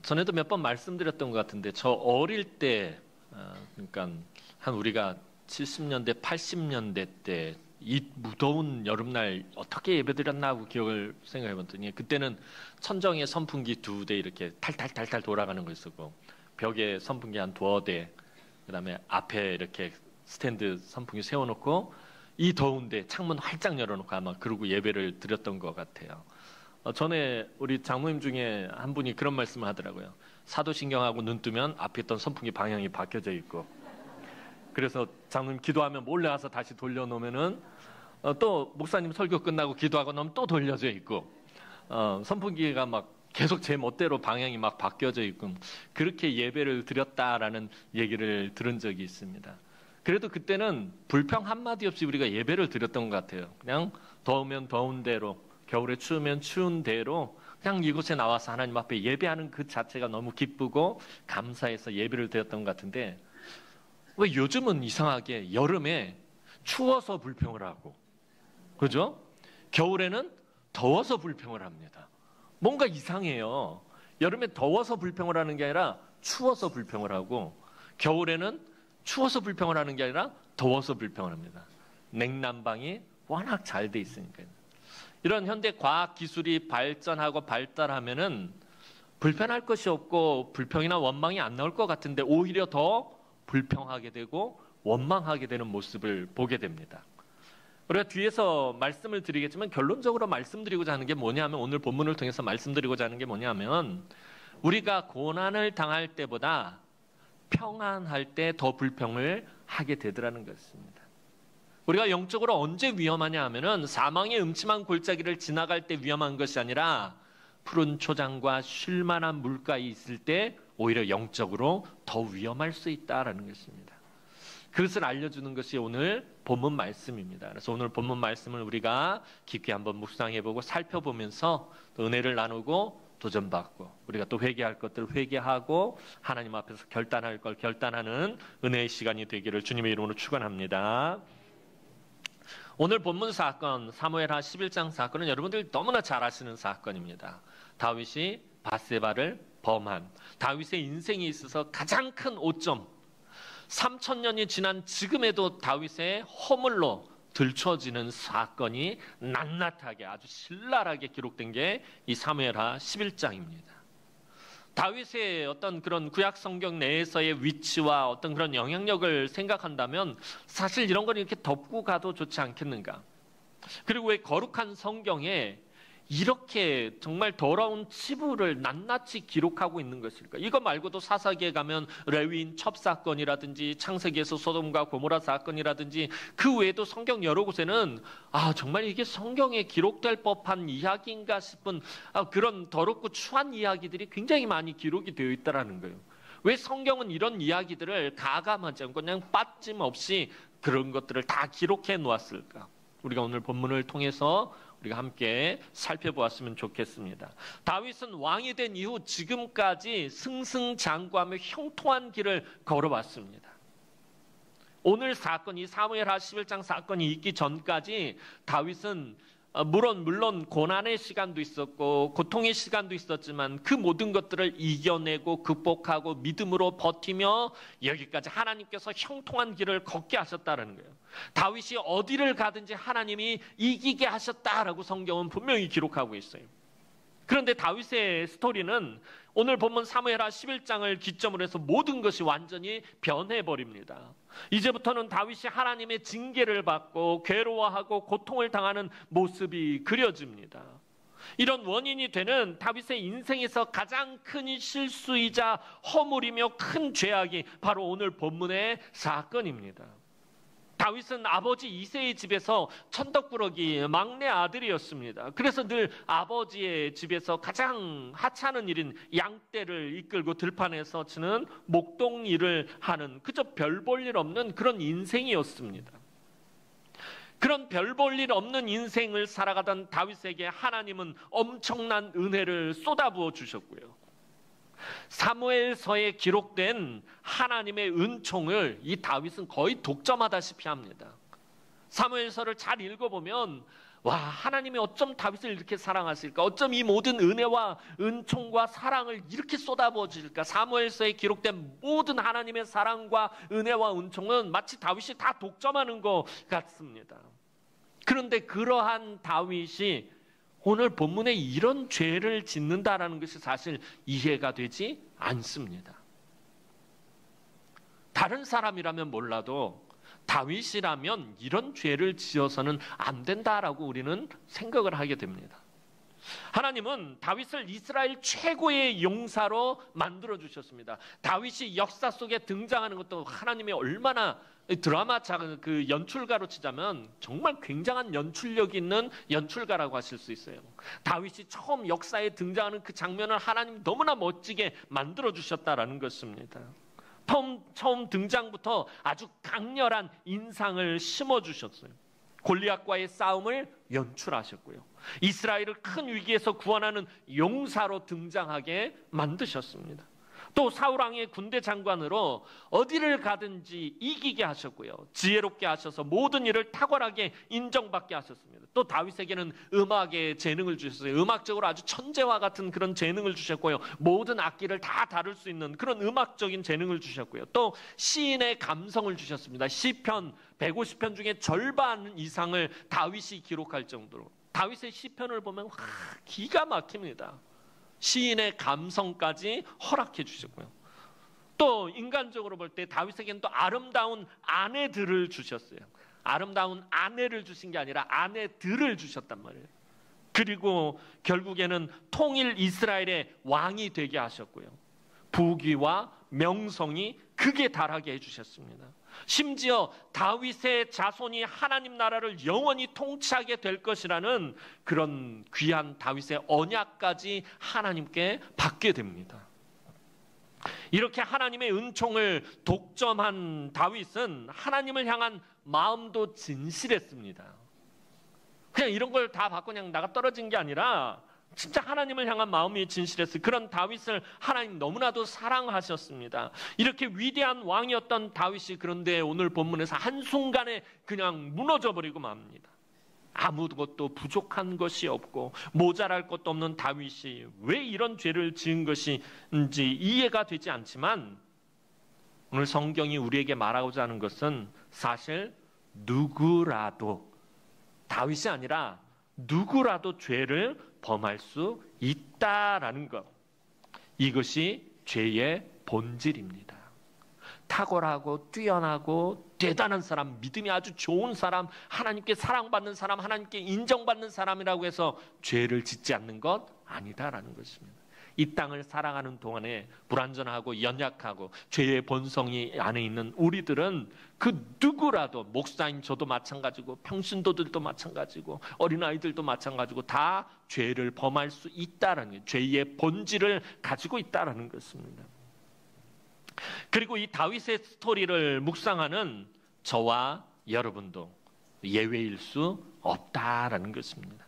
전에도 몇 번 말씀드렸던 것 같은데 저 어릴 때 그러니까 한 우리가 70년대, 80년대 때 이 무더운 여름날 어떻게 예배드렸나 하고 기억을 생각해 봤더니 그때는 천정에 선풍기 2대 이렇게 탈탈탈탈 돌아가는 거 있었고 벽에 선풍기 한 2대 그다음에 앞에 이렇게 스탠드 선풍기 세워놓고 이 더운데 창문 활짝 열어놓고 아마 그러고 예배를 드렸던 것 같아요. 전에 우리 장로님 중에 한 분이 그런 말씀을 하더라고요. 사도신경하고 눈 뜨면 앞에 있던 선풍기 방향이 바뀌어져 있고 그래서 장로님 기도하면 몰래 와서 다시 돌려놓으면은 또 목사님 설교 끝나고 기도하고 나면 또 돌려져 있고 선풍기가 막 계속 제 멋대로 방향이 막 바뀌어져 있고 그렇게 예배를 드렸다라는 얘기를 들은 적이 있습니다. 그래도 그때는 불평 한마디 없이 우리가 예배를 드렸던 것 같아요. 그냥 더우면 더운 대로 겨울에 추우면 추운 대로 그냥 이곳에 나와서 하나님 앞에 예배하는 그 자체가 너무 기쁘고 감사해서 예배를 드렸던 것 같은데 왜 요즘은 이상하게 여름에 추워서 불평을 하고 그죠? 겨울에는 더워서 불평을 합니다. 뭔가 이상해요. 여름에 더워서 불평을 하는 게 아니라 추워서 불평을 하고 겨울에는 추워서 불평을 하는 게 아니라 더워서 불평을 합니다. 냉난방이 워낙 잘 돼 있으니까요. 이런 현대 과학 기술이 발전하고 발달하면은 불편할 것이 없고 불평이나 원망이 안 나올 것 같은데 오히려 더 불평하게 되고 원망하게 되는 모습을 보게 됩니다. 우리가 뒤에서 말씀을 드리겠지만 결론적으로 말씀드리고자 하는 게 뭐냐면 오늘 본문을 통해서 말씀드리고자 하는 게 뭐냐면 우리가 고난을 당할 때보다 평안할 때 더 불평을 하게 되더라는 것입니다. 우리가 영적으로 언제 위험하냐 하면은 사망의 음침한 골짜기를 지나갈 때 위험한 것이 아니라 푸른 초장과 쉴만한 물가에 있을 때 오히려 영적으로 더 위험할 수 있다라는 것입니다. 그것을 알려주는 것이 오늘 본문 말씀입니다. 그래서 오늘 본문 말씀을 우리가 깊게 한번 묵상해보고 살펴보면서 또 은혜를 나누고 도전받고 우리가 또 회개할 것들 회개하고 하나님 앞에서 결단할 걸 결단하는 은혜의 시간이 되기를 주님의 이름으로 축원합니다. 오늘 본문 사건 사무엘하 11장 사건은 여러분들 너무나 잘 아시는 사건입니다. 다윗이 밧세바를 범한 다윗의 인생에 있어서 가장 큰 오점 3000년이 지난 지금에도 다윗의 허물로 들춰지는 사건이 낱낱하게 아주 신랄하게 기록된 게 이 사무엘하 11장입니다. 다윗의 어떤 그런 구약 성경 내에서의 위치와 어떤 그런 영향력을 생각한다면 사실 이런 건 이렇게 덮고 가도 좋지 않겠는가? 그리고 왜 거룩한 성경에 이렇게 정말 더러운 치부를 낱낱이 기록하고 있는 것일까? 이거 말고도 사사기에 가면 레위인 첩사건이라든지 창세기에서 소돔과 고모라 사건이라든지 그 외에도 성경 여러 곳에는 정말 이게 성경에 기록될 법한 이야기인가 싶은 그런 더럽고 추한 이야기들이 굉장히 많이 기록이 되어 있다는 거예요. 왜 성경은 이런 이야기들을 가감하지 않고 그냥 빠짐없이 그런 것들을 다 기록해 놓았을까? 우리가 오늘 본문을 통해서 우리가 함께 살펴보았으면 좋겠습니다. 다윗은 왕이 된 이후 지금까지 승승장구하며 형통한 길을 걸어왔습니다. 오늘 사건, 이 사무엘하 11장 사건이 있기 전까지 다윗은 물론 고난의 시간도 있었고 고통의 시간도 있었지만 그 모든 것들을 이겨내고 극복하고 믿음으로 버티며 여기까지 하나님께서 형통한 길을 걷게 하셨다는 거예요. 다윗이 어디를 가든지 하나님이 이기게 하셨다라고 성경은 분명히 기록하고 있어요. 그런데 다윗의 스토리는 오늘 본문 사무엘하 11장을 기점으로 해서 모든 것이 완전히 변해버립니다. 이제부터는 다윗이 하나님의 징계를 받고 괴로워하고 고통을 당하는 모습이 그려집니다. 이런 원인이 되는 다윗의 인생에서 가장 큰 실수이자 허물이며 큰 죄악이 바로 오늘 본문의 사건입니다. 다윗은 아버지 이새의 집에서 천덕꾸러기 막내 아들이었습니다. 그래서 늘 아버지의 집에서 가장 하찮은 일인 양떼를 이끌고 들판에서 치는 목동 일을 하는 그저 별 볼 일 없는 그런 인생이었습니다. 그런 별 볼 일 없는 인생을 살아가던 다윗에게 하나님은 엄청난 은혜를 쏟아부어 주셨고요. 사무엘서에 기록된 하나님의 은총을 이 다윗은 거의 독점하다시피 합니다. 사무엘서를 잘 읽어보면 와, 하나님이 어쩜 다윗을 이렇게 사랑하실까? 어쩜 이 모든 은혜와 은총과 사랑을 이렇게 쏟아부어 주실까? 사무엘서에 기록된 모든 하나님의 사랑과 은혜와 은총은 마치 다윗이 다 독점하는 것 같습니다. 그런데 그러한 다윗이 오늘 본문에 이런 죄를 짓는다라는 것이 사실 이해가 되지 않습니다. 다른 사람이라면 몰라도 다윗이라면 이런 죄를 지어서는 안 된다라고 우리는 생각을 하게 됩니다. 하나님은 다윗을 이스라엘 최고의 용사로 만들어 주셨습니다. 다윗이 역사 속에 등장하는 것도 하나님이 얼마나 드라마 그 연출가로 치자면 정말 굉장한 연출력 있는 연출가라고 하실 수 있어요. 다윗이 처음 역사에 등장하는 그 장면을 하나님 너무나 멋지게 만들어 주셨다라는 것입니다. 처음 등장부터 아주 강렬한 인상을 심어주셨어요. 골리앗과의 싸움을 연출하셨고요. 이스라엘을 큰 위기에서 구원하는 용사로 등장하게 만드셨습니다. 또 사울왕의 군대 장관으로 어디를 가든지 이기게 하셨고요. 지혜롭게 하셔서 모든 일을 탁월하게 인정받게 하셨습니다. 또 다윗에게는 음악의 재능을 주셨어요. 음악적으로 아주 천재와 같은 그런 재능을 주셨고요. 모든 악기를 다 다룰 수 있는 그런 음악적인 재능을 주셨고요. 또 시인의 감성을 주셨습니다. 시편 150편 중에 절반 이상을 다윗이 기록할 정도로. 다윗의 시편을 보면 기가 막힙니다. 시인의 감성까지 허락해 주셨고요. 또 인간적으로 볼 때 다윗에게는 또 아름다운 아내들을 주셨어요. 아름다운 아내를 주신 게 아니라 아내들을 주셨단 말이에요. 그리고 결국에는 통일 이스라엘의 왕이 되게 하셨고요. 부귀와 명성이 극에 달하게 해주셨습니다. 심지어 다윗의 자손이 하나님 나라를 영원히 통치하게 될 것이라는 그런 귀한 다윗의 언약까지 하나님께 받게 됩니다. 이렇게 하나님의 은총을 독점한 다윗은 하나님을 향한 마음도 진실했습니다. 그냥 이런 걸 다 받고 그냥 나가 떨어진 게 아니라 진짜 하나님을 향한 마음이 진실했어요. 그런 다윗을 하나님 너무나도 사랑하셨습니다. 이렇게 위대한 왕이었던 다윗이 그런데 오늘 본문에서 한순간에 그냥 무너져버리고 맙니다. 아무것도 부족한 것이 없고 모자랄 것도 없는 다윗이 왜 이런 죄를 지은 것인지 이해가 되지 않지만 오늘 성경이 우리에게 말하고자 하는 것은 사실 누구라도 다윗이 아니라 누구라도 죄를 범할 수 있다라는 것. 이것이 죄의 본질입니다. 탁월하고 뛰어나고 대단한 사람, 믿음이 아주 좋은 사람, 하나님께 사랑받는 사람, 하나님께 인정받는 사람이라고 해서 죄를 짓지 않는 것 아니다라는 것입니다. 이 땅을 살아가는 동안에 불완전하고 연약하고 죄의 본성이 안에 있는 우리들은 그 누구라도 목사인 저도 마찬가지고 평신도들도 마찬가지고 어린아이들도 마찬가지고 다 죄를 범할 수 있다라는 거예요. 죄의 본질을 가지고 있다라는 것입니다. 그리고 이 다윗의 스토리를 묵상하는 저와 여러분도 예외일 수 없다라는 것입니다.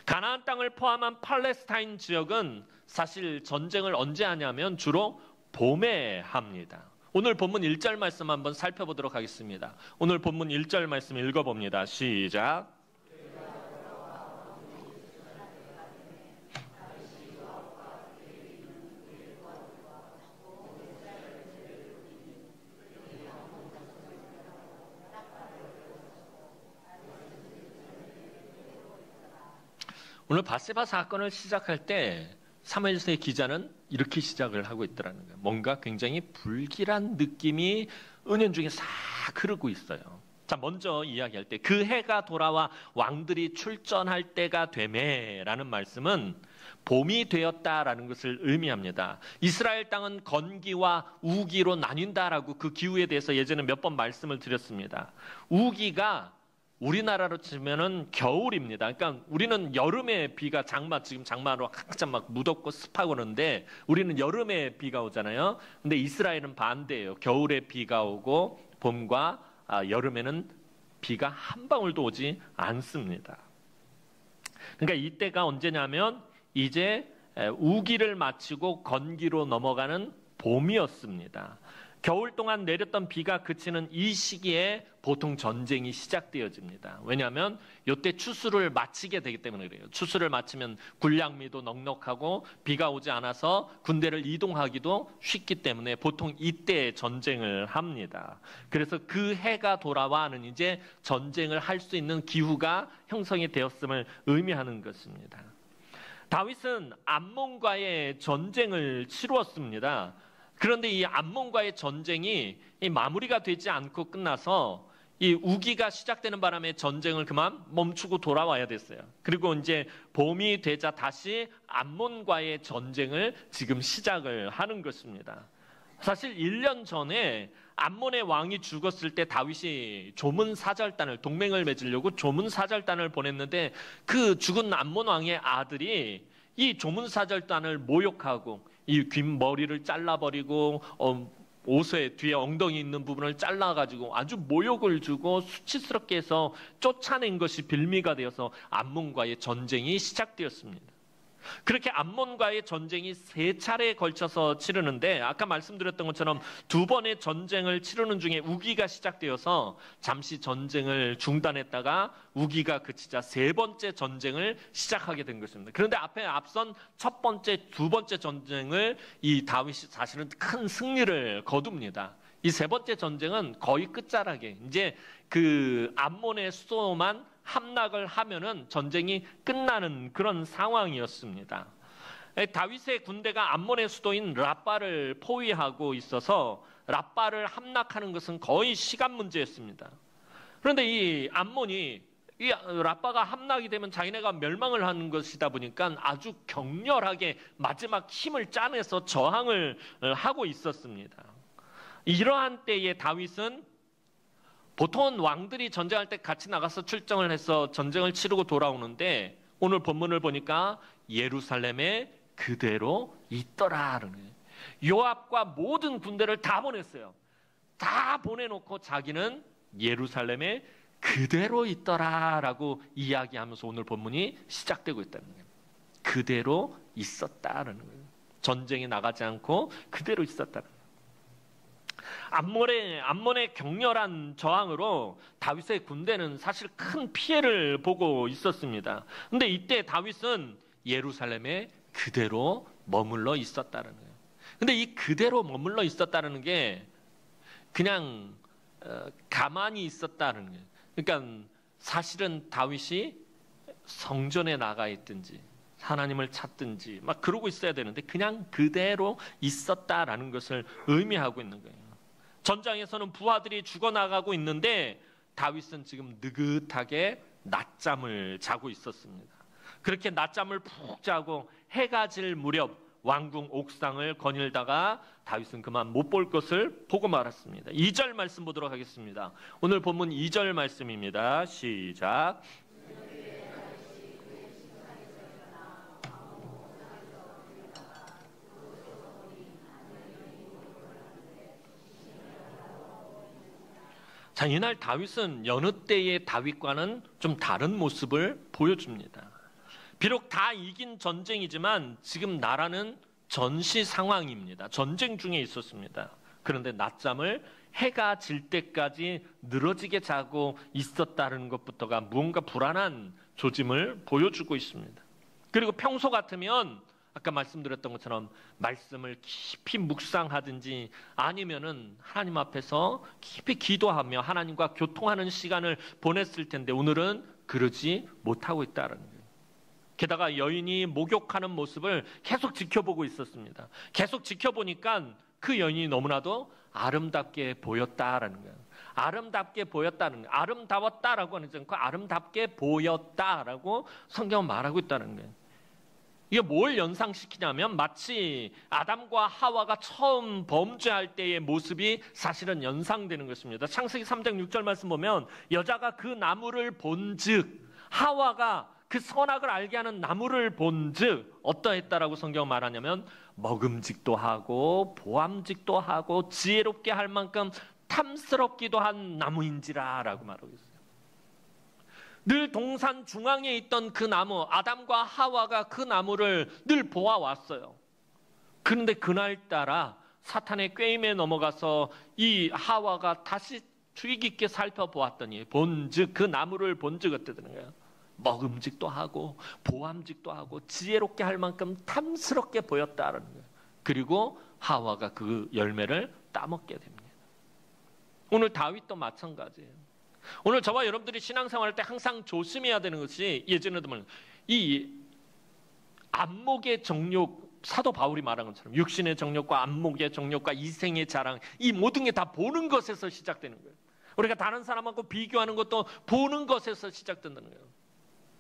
가나안 땅을 포함한 팔레스타인 지역은 사실 전쟁을 언제 하냐면 주로 봄에 합니다. 오늘 본문 1절 말씀 한번 살펴보도록 하겠습니다. 오늘 본문 1절 말씀 읽어봅니다. 시작. 오늘 바세바 사건을 시작할 때 사무엘서의 기자는 이렇게 시작을 하고 있더라는 거예요. 뭔가 굉장히 불길한 느낌이 은연중에 싹 흐르고 있어요. 자, 먼저 이야기할 때 그 해가 돌아와 왕들이 출전할 때가 되매라는 말씀은 봄이 되었다라는 것을 의미합니다. 이스라엘 땅은 건기와 우기로 나뉜다라고 그 기후에 대해서 예전에 몇 번 말씀을 드렸습니다. 우기가 우리나라로 치면은 겨울입니다. 그러니까 우리는 여름에 비가 지금 장마로 한참 막 무덥고 습하고 그러는데 우리는 여름에 비가 오잖아요. 근데 이스라엘은 반대예요. 겨울에 비가 오고 봄과 여름에는 비가 한 방울도 오지 않습니다. 그러니까 이때가 언제냐면 이제 우기를 마치고 건기로 넘어가는 봄이었습니다. 겨울 동안 내렸던 비가 그치는 이 시기에 보통 전쟁이 시작되어집니다. 왜냐하면 이때 추수를 마치게 되기 때문에 그래요. 추수를 마치면 군량미도 넉넉하고 비가 오지 않아서 군대를 이동하기도 쉽기 때문에 보통 이때 전쟁을 합니다. 그래서 그 해가 돌아와는 이제 전쟁을 할 수 있는 기후가 형성이 되었음을 의미하는 것입니다. 다윗은 암몬과의 전쟁을 치루었습니다. 그런데 이 암몬과의 전쟁이 마무리가 되지 않고 끝나서 이 우기가 시작되는 바람에 전쟁을 그만 멈추고 돌아와야 됐어요. 그리고 이제 봄이 되자 다시 암몬과의 전쟁을 지금 시작을 하는 것입니다. 사실 1년 전에 암몬의 왕이 죽었을 때 다윗이 조문사절단을, 동맹을 맺으려고 조문사절단을 보냈는데 그 죽은 암몬 왕의 아들이 이 조문사절단을 모욕하고 이 긴 머리를 잘라버리고 옷의 뒤에 엉덩이 있는 부분을 잘라가지고 아주 모욕을 주고 수치스럽게 해서 쫓아낸 것이 빌미가 되어서 암몬과의 전쟁이 시작되었습니다. 그렇게 암몬과의 전쟁이 3차례에 걸쳐서 치르는데 아까 말씀드렸던 것처럼 2번의 전쟁을 치르는 중에 우기가 시작되어서 잠시 전쟁을 중단했다가 우기가 그치자 3번째 전쟁을 시작하게 된 것입니다. 그런데 앞선 첫 번째, 2번째 전쟁을 이 다윗이 사실은 큰 승리를 거둡니다. 이 3번째 전쟁은 거의 끝자락에 이제 그 암몬의 수도만 함락을 하면은 전쟁이 끝나는 그런 상황이었습니다. 다윗의 군대가 암몬의 수도인 랍바를 포위하고 있어서 랍바를 함락하는 것은 거의 시간 문제였습니다. 그런데 이 암몬이 이 랍바가 함락이 되면 자기네가 멸망을 하는 것이다 보니까 아주 격렬하게 마지막 힘을 짜내서 저항을 하고 있었습니다. 이러한 때에 다윗은 보통은 왕들이 전쟁할 때 같이 나가서 출정을 해서 전쟁을 치르고 돌아오는데 오늘 본문을 보니까 예루살렘에 그대로 있더라. 요압과 모든 군대를 다 보냈어요. 다 보내놓고 자기는 예루살렘에 그대로 있더라라고 이야기하면서 오늘 본문이 시작되고 있다는 거예요. 그대로 있었다라는 거예요. 전쟁에 나가지 않고 그대로 있었다는 거예요. 암몬의 격렬한 저항으로 다윗의 군대는 사실 큰 피해를 보고 있었습니다. 그런데 이때 다윗은 예루살렘에 그대로 머물러 있었다는 거예요. 그런데 이 그대로 머물러 있었다는 게 그냥 가만히 있었다는 거예요. 그러니까 사실은 다윗이 성전에 나가 있든지 하나님을 찾든지 막 그러고 있어야 되는데 그냥 그대로 있었다라는 것을 의미하고 있는 거예요. 전장에서는 부하들이 죽어나가고 있는데 다윗은 지금 느긋하게 낮잠을 자고 있었습니다. 그렇게 낮잠을 푹 자고 해가 질 무렵 왕궁 옥상을 거닐다가 다윗은 그만 못 볼 것을 보고 말았습니다. 2절 말씀 보도록 하겠습니다. 오늘 본문 2절 말씀입니다. 시작. 자, 이날 다윗은 여느 때의 다윗과는 좀 다른 모습을 보여줍니다. 비록 다 이긴 전쟁이지만 지금 나라는 전시 상황입니다. 전쟁 중에 있었습니다. 그런데 낮잠을 해가 질 때까지 늘어지게 자고 있었다는 것부터가 무언가 불안한 조짐을 보여주고 있습니다. 그리고 평소 같으면 아까 말씀드렸던 것처럼 말씀을 깊이 묵상하든지 아니면은 하나님 앞에서 깊이 기도하며 하나님과 교통하는 시간을 보냈을 텐데 오늘은 그러지 못하고 있다는 거예요. 게다가 여인이 목욕하는 모습을 계속 지켜보고 있었습니다. 계속 지켜보니까 그 여인이 너무나도 아름답게 보였다라는 거예요. 아름답게 보였다는 거예요. 아름다웠다라고 하지 않고 아름답게 보였다라고 성경은 말하고 있다는 거예요. 이게 뭘 연상시키냐면 마치 아담과 하와가 처음 범죄할 때의 모습이 사실은 연상되는 것입니다. 창세기 3장 6절 말씀 보면 여자가 그 나무를 본즉 하와가 그 선악을 알게 하는 나무를 본즉 어떠했다라고 성경 말하냐면 먹음직도 하고 보암직도 하고 지혜롭게 할 만큼 탐스럽기도 한 나무인지라라고 말하고 있어요. 늘 동산 중앙에 있던 그 나무, 아담과 하와가 그 나무를 늘 보아왔어요. 그런데 그날따라 사탄의 꾀임에 넘어가서 이 하와가 다시 주의 깊게 살펴보았더니 본즉 그 나무를 본즉 어떻다는 거예요? 먹음직도 하고 보암직도 하고 지혜롭게 할 만큼 탐스럽게 보였다는 거예요. 그리고 하와가 그 열매를 따먹게 됩니다. 오늘 다윗도 마찬가지예요. 오늘 저와 여러분들이 신앙생활할 때 항상 조심해야 되는 것이, 예전에도 말한 이 안목의 정욕, 사도 바울이 말한 것처럼 육신의 정욕과 안목의 정욕과 이생의 자랑, 이 모든 게 다 보는 것에서 시작되는 거예요. 우리가 다른 사람하고 비교하는 것도 보는 것에서 시작된다는 거예요.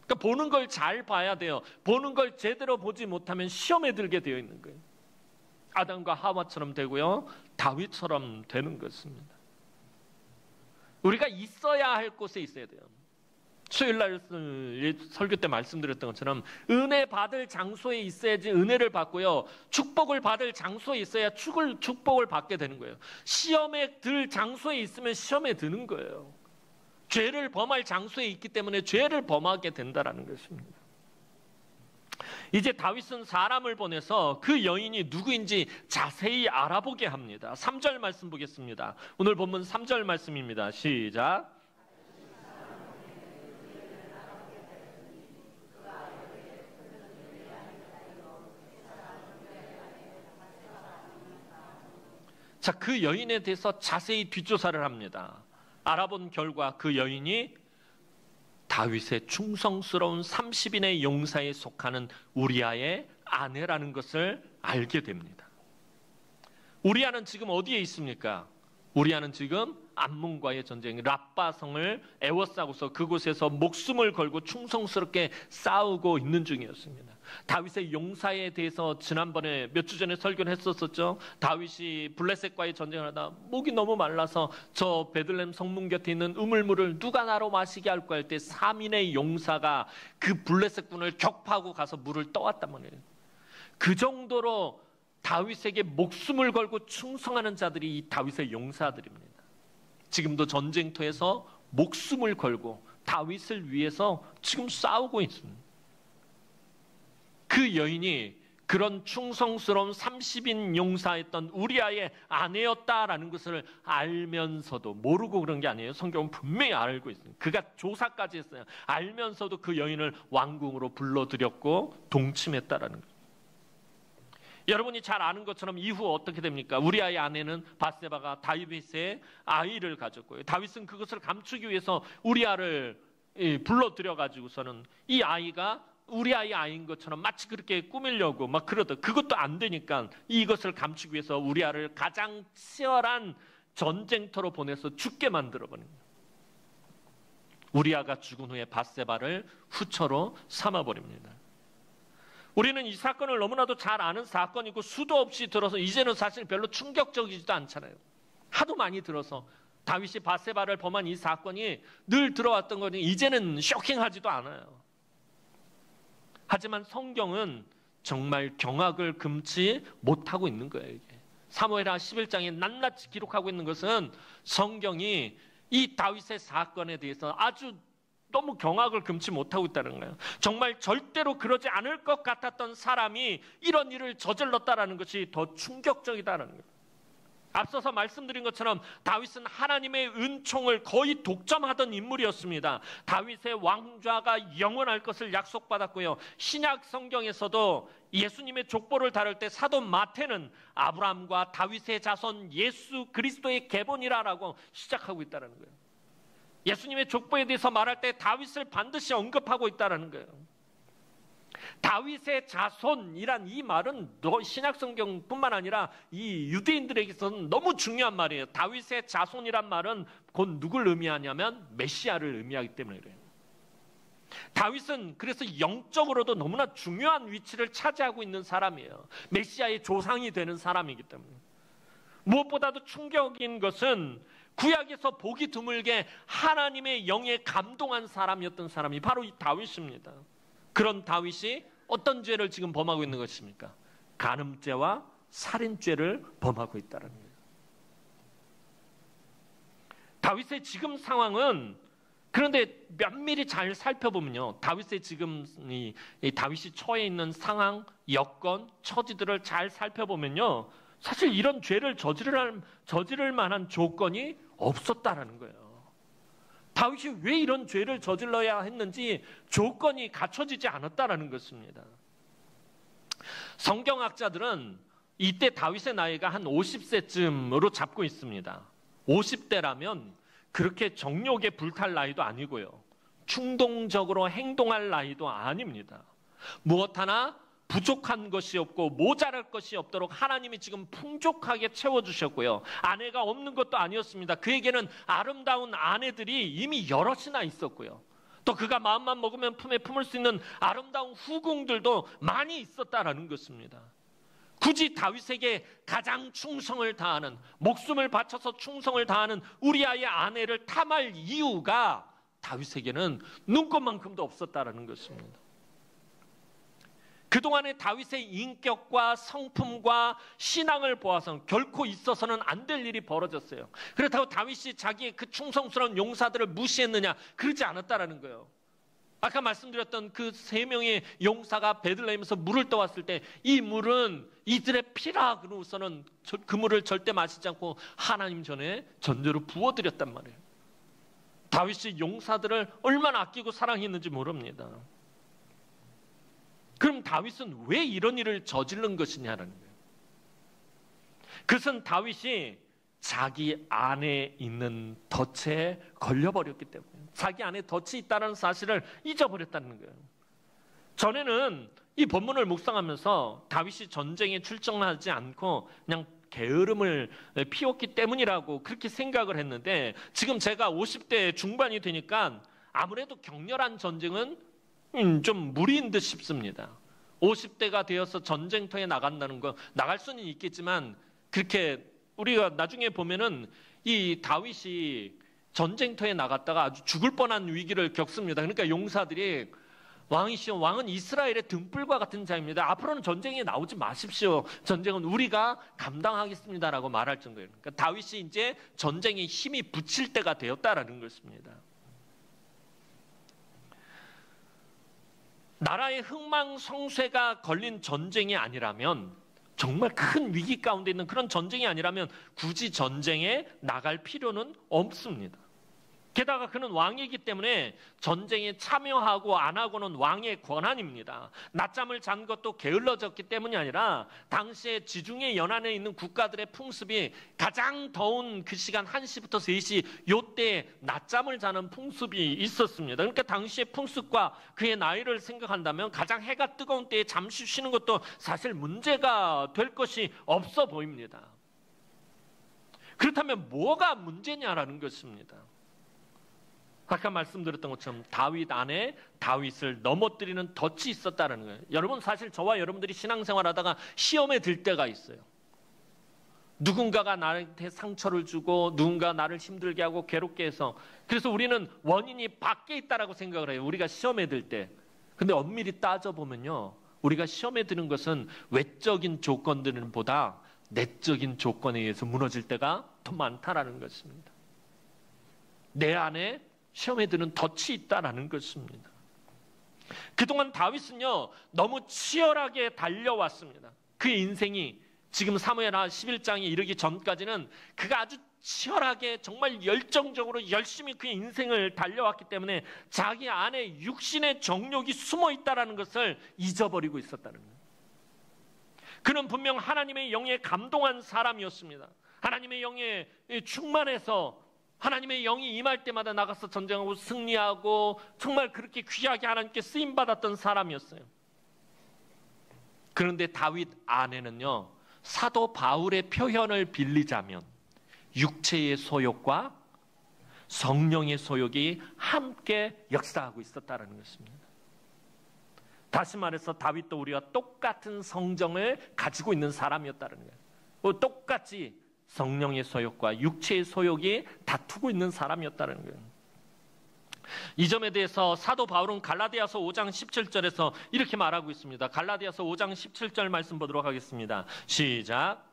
그러니까 보는 걸 잘 봐야 돼요. 보는 걸 제대로 보지 못하면 시험에 들게 되어 있는 거예요. 아담과 하와처럼 되고요, 다윗처럼 되는 것입니다. 우리가 있어야 할 곳에 있어야 돼요. 수요일날 설교 때 말씀드렸던 것처럼 은혜 받을 장소에 있어야지 은혜를 받고요, 축복을 받을 장소에 있어야 축복을 받게 되는 거예요. 시험에 들 장소에 있으면 시험에 드는 거예요. 죄를 범할 장소에 있기 때문에 죄를 범하게 된다는 것입니다. 이제 다윗은 사람을 보내서 그 여인이 누구인지 자세히 알아보게 합니다. 3절 말씀 보겠습니다. 오늘 본문 3절 말씀입니다. 시작. 자, 그 여인에 대해서 자세히 뒷조사를 합니다. 알아본 결과 그 여인이 다윗의 충성스러운 30인의 용사에 속하는 우리아의 아내라는 것을 알게 됩니다. 우리아는 지금 어디에 있습니까? 우리아는 지금 암몬과의 전쟁, 랍바성을 에워싸고서 그곳에서 목숨을 걸고 충성스럽게 싸우고 있는 중이었습니다. 다윗의 용사에 대해서 지난번에 몇 주 전에 설교를 했었죠. 다윗이 블레셋과의 전쟁을 하다 목이 너무 말라서 저 베들레헴 성문 곁에 있는 우물물을 누가 나로 마시게 할까 할 때 3인의 용사가 그 블레셋군을 격파하고 가서 물을 떠왔단 말이에요. 그 정도로 다윗에게 목숨을 걸고 충성하는 자들이 이 다윗의 용사들입니다. 지금도 전쟁터에서 목숨을 걸고 다윗을 위해서 지금 싸우고 있습니다. 그 여인이 그런 충성스러운 30인 용사였던 우리아의 아내였다라는 것을 알면서도, 모르고 그런 게 아니에요. 성경은 분명히 알고 있습니다. 그가 조사까지 했어요. 알면서도 그 여인을 왕궁으로 불러들였고 동침했다라는 거예요. 여러분이 잘 아는 것처럼 이후 어떻게 됩니까? 우리아의 아내는 밧세바가 다윗의 아이를 가졌고요. 다윗은 그것을 감추기 위해서 우리아를 불러들여가지고서는 이 아이가 우리아의 아이인 것처럼 마치 그렇게 꾸미려고 막 그러다 그것도 안 되니까 이것을 감추기 위해서 우리아를 가장 치열한 전쟁터로 보내서 죽게 만들어버린 거예요. 우리아가 죽은 후에 밧세바를 후처로 삼아버립니다. 우리는 이 사건을 너무나도 잘 아는 사건이고 수도 없이 들어서 이제는 사실 별로 충격적이지도 않잖아요. 하도 많이 들어서 다윗이 밧세바를 범한 이 사건이 늘 들어왔던 거니 이제는 쇼킹하지도 않아요. 하지만 성경은 정말 경악을 금치 못하고 있는 거예요. 이게. 사무엘하 11장에 낱낱이 기록하고 있는 것은 성경이 이 다윗의 사건에 대해서 아주 너무 경악을 금치 못하고 있다는 거예요. 정말 절대로 그러지 않을 것 같았던 사람이 이런 일을 저질렀다는 것이 더 충격적이다는 거예요. 앞서서 말씀드린 것처럼 다윗은 하나님의 은총을 거의 독점하던 인물이었습니다. 다윗의 왕좌가 영원할 것을 약속받았고요. 신약 성경에서도 예수님의 족보를 다룰 때 사도 마태는 아브라함과 다윗의 자손 예수 그리스도의 계본이라고 시작하고 있다는 거예요. 예수님의 족보에 대해서 말할 때 다윗을 반드시 언급하고 있다는 거예요. 다윗의 자손이란 이 말은 신약 성경뿐만 아니라 이 유대인들에게서는 너무 중요한 말이에요. 다윗의 자손이란 말은 곧 누굴 의미하냐면 메시아를 의미하기 때문에 그래요. 다윗은 그래서 영적으로도 너무나 중요한 위치를 차지하고 있는 사람이에요. 메시아의 조상이 되는 사람이기 때문에. 무엇보다도 충격인 것은 구약에서 보기 드물게 하나님의 영에 감동한 사람이었던 사람이 바로 이 다윗입니다. 그런 다윗이 어떤 죄를 지금 범하고 있는 것입니까? 간음죄와 살인죄를 범하고 있다는 거예요. 다윗의 지금 상황은, 그런데 면밀히 잘 살펴보면요, 다윗의 지금 이 다윗이 처해 있는 상황, 여건, 처지들을 잘 살펴보면요, 사실 이런 죄를 저지를 만한 조건이 없었다라는 거예요. 다윗이 왜 이런 죄를 저질러야 했는지 조건이 갖춰지지 않았다라는 것입니다. 성경학자들은 이때 다윗의 나이가 한 50세쯤으로 잡고 있습니다. 50대라면 그렇게 정욕에 불탈 나이도 아니고요. 충동적으로 행동할 나이도 아닙니다. 무엇 하나 부족한 것이 없고 모자랄 것이 없도록 하나님이 지금 풍족하게 채워주셨고요. 아내가 없는 것도 아니었습니다. 그에게는 아름다운 아내들이 이미 여럿이나 있었고요. 또 그가 마음만 먹으면 품에 품을 수 있는 아름다운 후궁들도 많이 있었다라는 것입니다. 굳이 다윗에게 가장 충성을 다하는, 목숨을 바쳐서 충성을 다하는 우리아의 아내를 탐할 이유가 다윗에게는 눈꽃만큼도 없었다라는 것입니다. 그동안의 다윗의 인격과 성품과 신앙을 보아서는 결코 있어서는 안 될 일이 벌어졌어요. 그렇다고 다윗이 자기의 그 충성스러운 용사들을 무시했느냐? 그러지 않았다라는 거예요. 아까 말씀드렸던 그 3명의 용사가 베들레헴에서 물을 떠왔을 때 이 물은 이들의 피라 그러고서는 그 물을 절대 마시지 않고 하나님 전에 전제로 부어드렸단 말이에요. 다윗이 용사들을 얼마나 아끼고 사랑했는지 모릅니다. 그럼 다윗은 왜 이런 일을 저지른 것이냐는 거예요. 그것은 다윗이 자기 안에 있는 덫에 걸려버렸기 때문에, 자기 안에 덫이 있다는 사실을 잊어버렸다는 거예요. 전에는 이 본문을 묵상하면서 다윗이 전쟁에 출정하지 않고 그냥 게으름을 피웠기 때문이라고 그렇게 생각을 했는데, 지금 제가 50대 중반이 되니까 아무래도 격렬한 전쟁은 좀 무리인 듯 싶습니다. 50대가 되어서 전쟁터에 나간다는 거, 나갈 수는 있겠지만 그렇게 우리가 나중에 보면은 이 다윗이 전쟁터에 나갔다가 아주 죽을 뻔한 위기를 겪습니다. 그러니까 용사들이 왕이시여, 왕은 이스라엘의 등불과 같은 자입니다. 앞으로는 전쟁에 나오지 마십시오. 전쟁은 우리가 감당하겠습니다라고 말할 정도예요. 그러니까 다윗이 이제 전쟁에 힘이 붙일 때가 되었다라는 것입니다. 나라의 흥망성쇠가 걸린 전쟁이 아니라면, 정말 큰 위기 가운데 있는 그런 전쟁이 아니라면 굳이 전쟁에 나갈 필요는 없습니다. 게다가 그는 왕이기 때문에 전쟁에 참여하고 안 하고는 왕의 권한입니다. 낮잠을 잔 것도 게을러졌기 때문이 아니라 당시에 지중해 연안에 있는 국가들의 풍습이 가장 더운 그 시간 1시부터 3시 요때 낮잠을 자는 풍습이 있었습니다. 그러니까 당시의 풍습과 그의 나이를 생각한다면 가장 해가 뜨거운 때에 잠시 쉬는 것도 사실 문제가 될 것이 없어 보입니다. 그렇다면 뭐가 문제냐라는 것입니다. 아까 말씀드렸던 것처럼 다윗 안에 다윗을 넘어뜨리는 덫이 있었다는 거예요. 여러분, 사실 저와 여러분들이 신앙생활하다가 시험에 들 때가 있어요. 누군가가 나한테 상처를 주고 누군가 나를 힘들게 하고 괴롭게 해서, 그래서 우리는 원인이 밖에 있다라고 생각을 해요. 우리가 시험에 들 때. 근데 엄밀히 따져보면요, 우리가 시험에 드는 것은 외적인 조건들보다 내적인 조건에 의해서 무너질 때가 더 많다라는 것입니다. 내 안에 시험에 드는 덫이 있다라는 것입니다. 그동안 다윗은요, 너무 치열하게 달려왔습니다. 그의 인생이 지금 사무엘하 11장에 이르기 전까지는 그가 아주 치열하게 정말 열정적으로 열심히 그의 인생을 달려왔기 때문에 자기 안에 육신의 정욕이 숨어 있다라는 것을 잊어버리고 있었다는 거예요. 그는 분명 하나님의 영에 감동한 사람이었습니다. 하나님의 영에 충만해서 하나님의 영이 임할 때마다 나가서 전쟁하고 승리하고 정말 그렇게 귀하게 하나님께 쓰임받았던 사람이었어요. 그런데 다윗 안에는요, 사도 바울의 표현을 빌리자면 육체의 소욕과 성령의 소욕이 함께 역사하고 있었다는 것입니다. 다시 말해서 다윗도 우리와 똑같은 성정을 가지고 있는 사람이었다는 거예요. 똑같이 성령의 소욕과 육체의 소욕이 다투고 있는 사람이었다는 거예요. 이 점에 대해서 사도 바울은 갈라디아서 5장 17절에서 이렇게 말하고 있습니다. 갈라디아서 5장 17절 말씀 보도록 하겠습니다. 시작.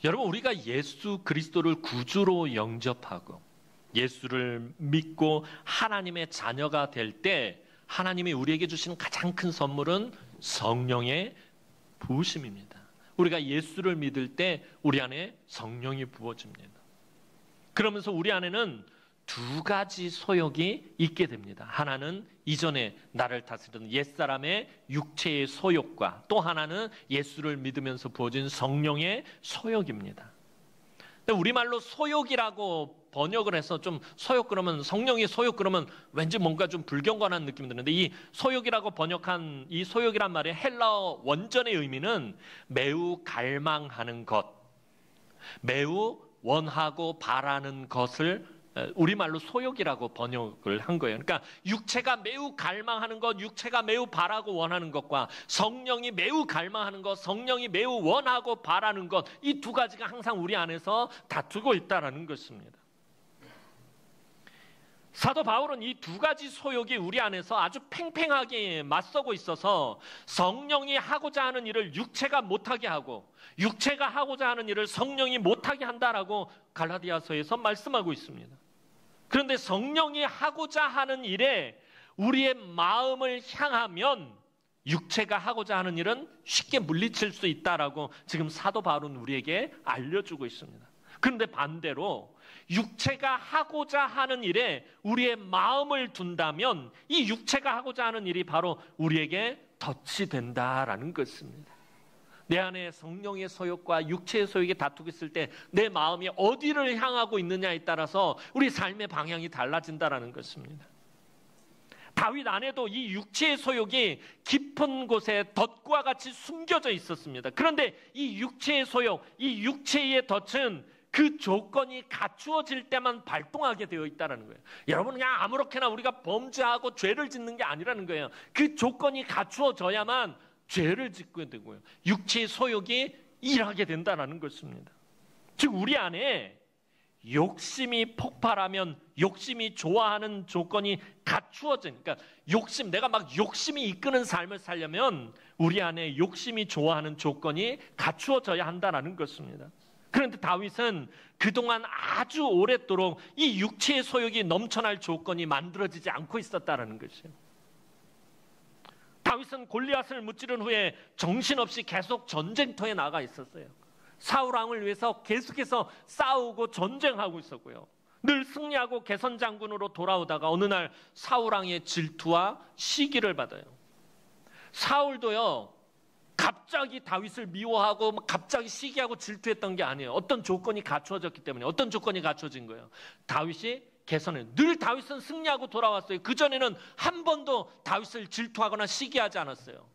여러분, 우리가 예수 그리스도를 구주로 영접하고 예수를 믿고 하나님의 자녀가 될 때 하나님이 우리에게 주시는 가장 큰 선물은 성령의 부으심입니다. 우리가 예수를 믿을 때 우리 안에 성령이 부어집니다. 그러면서 우리 안에는 두 가지 소욕이 있게 됩니다. 하나는 이전에 나를 다스리던 옛사람의 육체의 소욕과 또 하나는 예수를 믿으면서 부어진 성령의 소욕입니다. 우리말로 소욕이라고 번역을 해서 좀 소욕 그러면 성령의 소욕 그러면 왠지 뭔가 좀 불경건한 느낌이 드는데 이 소욕이라고 번역한 이 소욕이란 말의 헬라어 원전의 의미는 매우 갈망하는 것, 매우 원하고 바라는 것을 우리말로 소욕이라고 번역을 한 거예요. 그러니까 육체가 매우 갈망하는 것, 육체가 매우 바라고 원하는 것과 성령이 매우 갈망하는 것, 성령이 매우 원하고 바라는 것, 이 두 가지가 항상 우리 안에서 다투고 있다는 것입니다. 사도 바울은 이 두 가지 소욕이 우리 안에서 아주 팽팽하게 맞서고 있어서 성령이 하고자 하는 일을 육체가 못하게 하고 육체가 하고자 하는 일을 성령이 못하게 한다라고 갈라디아서에서 말씀하고 있습니다. 그런데 성령이 하고자 하는 일에 우리의 마음을 향하면 육체가 하고자 하는 일은 쉽게 물리칠 수 있다라고 지금 사도 바울은 우리에게 알려주고 있습니다. 그런데 반대로 육체가 하고자 하는 일에 우리의 마음을 둔다면 이 육체가 하고자 하는 일이 바로 우리에게 덫이 된다라는 것입니다. 내 안에 성령의 소욕과 육체의 소욕이 다투고 있을 때 내 마음이 어디를 향하고 있느냐에 따라서 우리 삶의 방향이 달라진다라는 것입니다. 다윗 안에도 이 육체의 소욕이 깊은 곳에 덫과 같이 숨겨져 있었습니다. 그런데 이 육체의 소욕, 이 육체의 덫은 그 조건이 갖추어질 때만 발동하게 되어 있다는 거예요. 여러분 그냥 아무렇게나 우리가 범죄하고 죄를 짓는 게 아니라는 거예요. 그 조건이 갖추어져야만 죄를 짓게 되고요. 육체의 소욕이 일하게 된다는 것입니다. 즉 우리 안에 욕심이 폭발하면 욕심이 좋아하는 조건이 갖추어진, 그러니까 욕심, 내가 막 욕심이 이끄는 삶을 살려면 우리 안에 욕심이 좋아하는 조건이 갖추어져야 한다는 것입니다. 그런데 다윗은 그동안 아주 오랫도록 이 육체의 소욕이 넘쳐날 조건이 만들어지지 않고 있었다는 것이에요. 다윗은 골리앗을 무찌른 후에 정신없이 계속 전쟁터에 나가 있었어요. 사울 왕을 위해서 계속해서 싸우고 전쟁하고 있었고요. 늘 승리하고 개선 장군으로 돌아오다가 어느 날 사울 왕의 질투와 시기를 받아요. 사울도요, 갑자기 다윗을 미워하고 갑자기 시기하고 질투했던 게 아니에요. 어떤 조건이 갖추어졌기 때문에. 어떤 조건이 갖춰진 거예요? 다윗이 개선해. 늘 다윗은 승리하고 돌아왔어요. 그전에는 한 번도 다윗을 질투하거나 시기하지 않았어요.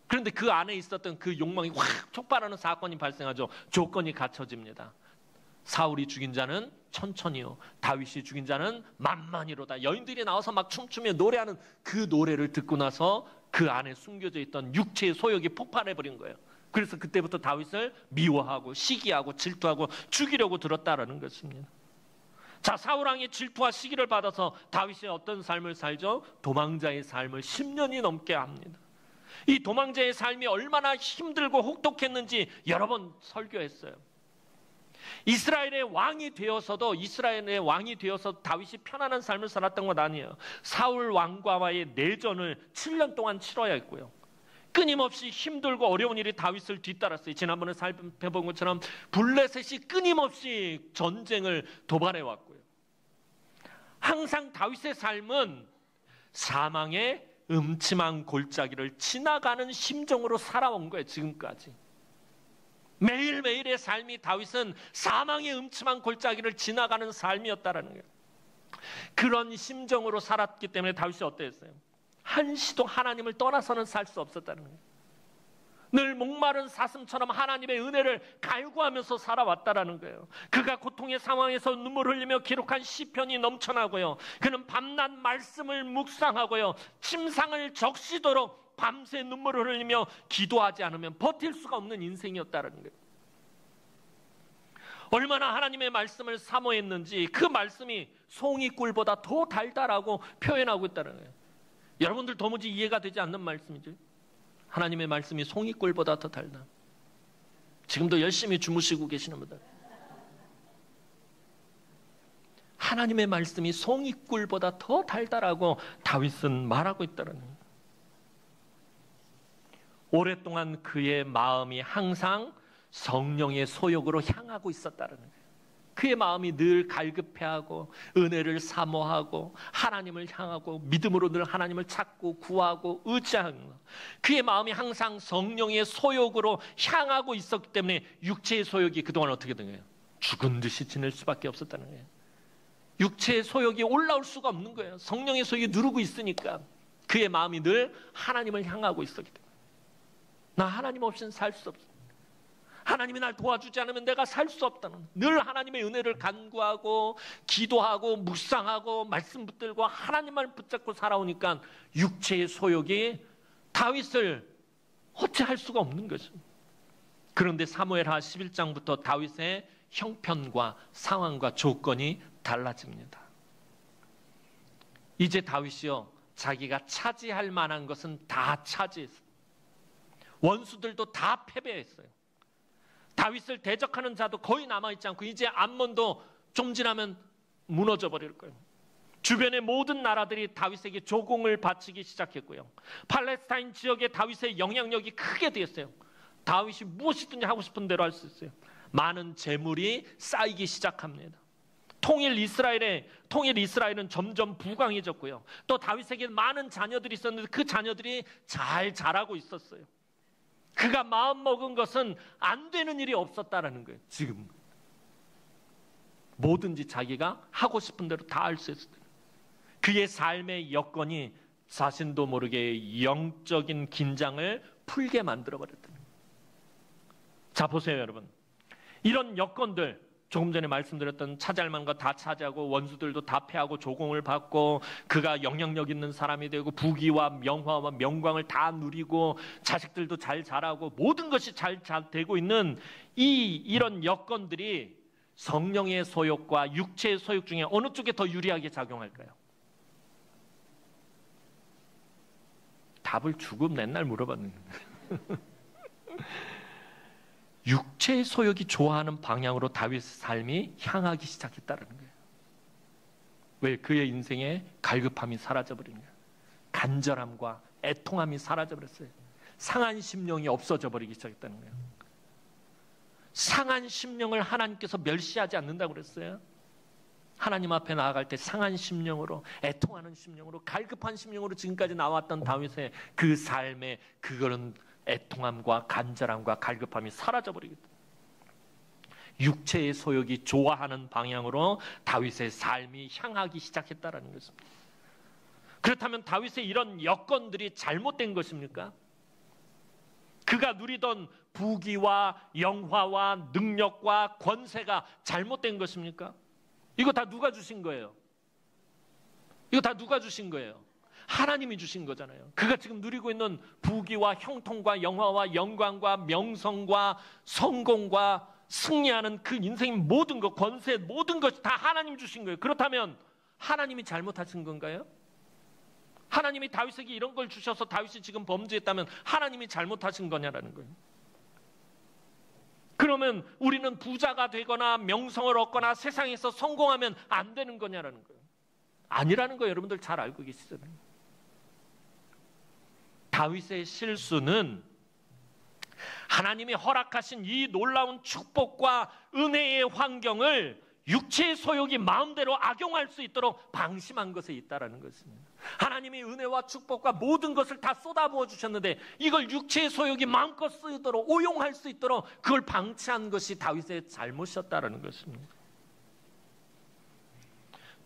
그런데 그 안에 있었던 그 욕망이 확 촉발하는 사건이 발생하죠. 조건이 갖춰집니다. 사울이 죽인 자는 천천히요, 다윗이 죽인 자는 만만히로다. 여인들이 나와서 막 춤추며 노래하는 그 노래를 듣고 나서 그 안에 숨겨져 있던 육체의 소욕이 폭발해버린 거예요. 그래서 그때부터 다윗을 미워하고 시기하고 질투하고 죽이려고 들었다라는 것입니다. 자, 사울왕의 질투와 시기를 받아서 다윗이 어떤 삶을 살죠? 도망자의 삶을 10년이 넘게 합니다. 이 도망자의 삶이 얼마나 힘들고 혹독했는지 여러 번 설교했어요. 이스라엘의 왕이 되어서 다윗이 편안한 삶을 살았던 건 아니에요. 사울 왕과의 내전을 7년 동안 치러야 했고요. 끊임없이 힘들고 어려운 일이 다윗을 뒤따랐어요. 지난번에 살펴본 것처럼 블레셋이 끊임없이 전쟁을 도발해 왔고요. 항상 다윗의 삶은 사망의 음침한 골짜기를 지나가는 심정으로 살아온 거예요. 지금까지. 매일매일의 삶이 다윗은 사망의 음침한 골짜기를 지나가는 삶이었다라는 거예요. 그런 심정으로 살았기 때문에 다윗이 어땠어요? 한시도 하나님을 떠나서는 살 수 없었다는 거예요. 늘 목마른 사슴처럼 하나님의 은혜를 갈구하면서 살아왔다라는 거예요. 그가 고통의 상황에서 눈물 흘리며 기록한 시편이 넘쳐나고요. 그는 밤낮 말씀을 묵상하고요. 침상을 적시도록 밤새 눈물을 흘리며 기도하지 않으면 버틸 수가 없는 인생이었다는 거예요. 얼마나 하나님의 말씀을 사모했는지 그 말씀이 송이꿀보다 더 달달하고 표현하고 있다는 거예요. 여러분들 도무지 이해가 되지 않는 말씀이죠. 하나님의 말씀이 송이꿀보다 더 달다. 지금도 열심히 주무시고 계시는 분들, 하나님의 말씀이 송이꿀보다 더 달달하고 다윗은 말하고 있다는 거예요. 오랫동안 그의 마음이 항상 성령의 소욕으로 향하고 있었다는 거예요. 그의 마음이 늘 갈급해하고 은혜를 사모하고 하나님을 향하고 믿음으로 늘 하나님을 찾고 구하고 의지하는 것. 그의 마음이 항상 성령의 소욕으로 향하고 있었기 때문에 육체의 소욕이 그동안 어떻게 된 거예요? 죽은 듯이 지낼 수밖에 없었다는 거예요. 육체의 소욕이 올라올 수가 없는 거예요. 성령의 소욕이 누르고 있으니까 그의 마음이 늘 하나님을 향하고 있었기 때문에 나 하나님 없이는 살 수 없어. 하나님이 날 도와주지 않으면 내가 살 수 없다는, 늘 하나님의 은혜를 간구하고 기도하고 묵상하고 말씀 붙들고 하나님만 붙잡고 살아오니까 육체의 소욕이 다윗을 어찌할 수가 없는 거죠. 그런데 사무엘하 11장부터 다윗의 형편과 상황과 조건이 달라집니다. 이제 다윗이요, 자기가 차지할 만한 것은 다 차지했어요. 원수들도 다 패배했어요. 다윗을 대적하는 자도 거의 남아있지 않고 이제 암몬도 좀 지나면 무너져 버릴 거예요. 주변의 모든 나라들이 다윗에게 조공을 바치기 시작했고요. 팔레스타인 지역에 다윗의 영향력이 크게 되었어요. 다윗이 무엇이든지 하고 싶은 대로 할 수 있어요. 많은 재물이 쌓이기 시작합니다. 통일 이스라엘은 점점 부강해졌고요. 또 다윗에게 많은 자녀들이 있었는데 그 자녀들이 잘 자라고 있었어요. 그가 마음먹은 것은 안 되는 일이 없었다라는 거예요. 지금 뭐든지 자기가 하고 싶은 대로 다 할 수 있었어요. 그의 삶의 여건이 자신도 모르게 영적인 긴장을 풀게 만들어버렸다. 자, 보세요 여러분. 이런 여건들, 조금 전에 말씀드렸던 차지할 만한 거 다 차지하고 원수들도 다 패하고 조공을 받고 그가 영향력 있는 사람이 되고 부귀와 명화와 명광을 다 누리고 자식들도 잘 자라고 모든 것이 잘 되고 있는 이런 여건들이 성령의 소욕과 육체의 소욕 중에 어느 쪽에 더 유리하게 작용할까요? 답을 주고 맨날 물어봤는데 육체의 소욕이 좋아하는 방향으로 다윗의 삶이 향하기 시작했다는 거예요. 왜? 그의 인생에 갈급함이 사라져버린 거예요. 간절함과 애통함이 사라져버렸어요. 상한 심령이 없어져 버리기 시작했다는 거예요. 상한 심령을 하나님께서 멸시하지 않는다고 그랬어요. 하나님 앞에 나아갈 때 상한 심령으로, 애통하는 심령으로, 갈급한 심령으로 지금까지 나왔던 다윗의 그 삶에 그거는 애통함과 간절함과 갈급함이 사라져버리겠다. 육체의 소욕이 좋아하는 방향으로 다윗의 삶이 향하기 시작했다는 것입니다. 그렇다면 다윗의 이런 여건들이 잘못된 것입니까? 그가 누리던 부귀와 영화와 능력과 권세가 잘못된 것입니까? 이거 다 누가 주신 거예요? 이거 다 누가 주신 거예요? 하나님이 주신 거잖아요. 그가 지금 누리고 있는 부귀와 형통과 영화와 영광과 명성과 성공과 승리하는 그 인생의 모든 것, 권세, 모든 것이 다 하나님 주신 거예요. 그렇다면 하나님이 잘못하신 건가요? 하나님이 다윗에게 이런 걸 주셔서 다윗이 지금 범죄했다면 하나님이 잘못하신 거냐라는 거예요. 그러면 우리는 부자가 되거나 명성을 얻거나 세상에서 성공하면 안 되는 거냐라는 거예요. 아니라는 거 여러분들 잘 알고 계시잖아요. 다윗의 실수는 하나님이 허락하신 이 놀라운 축복과 은혜의 환경을 육체의 소욕이 마음대로 악용할 수 있도록 방심한 것에 있다라는 것입니다. 하나님이 은혜와 축복과 모든 것을 다 쏟아부어 주셨는데 이걸 육체의 소욕이 마음껏 쓰도록 오용할 수 있도록 그걸 방치한 것이 다윗의 잘못이었다라는 것입니다.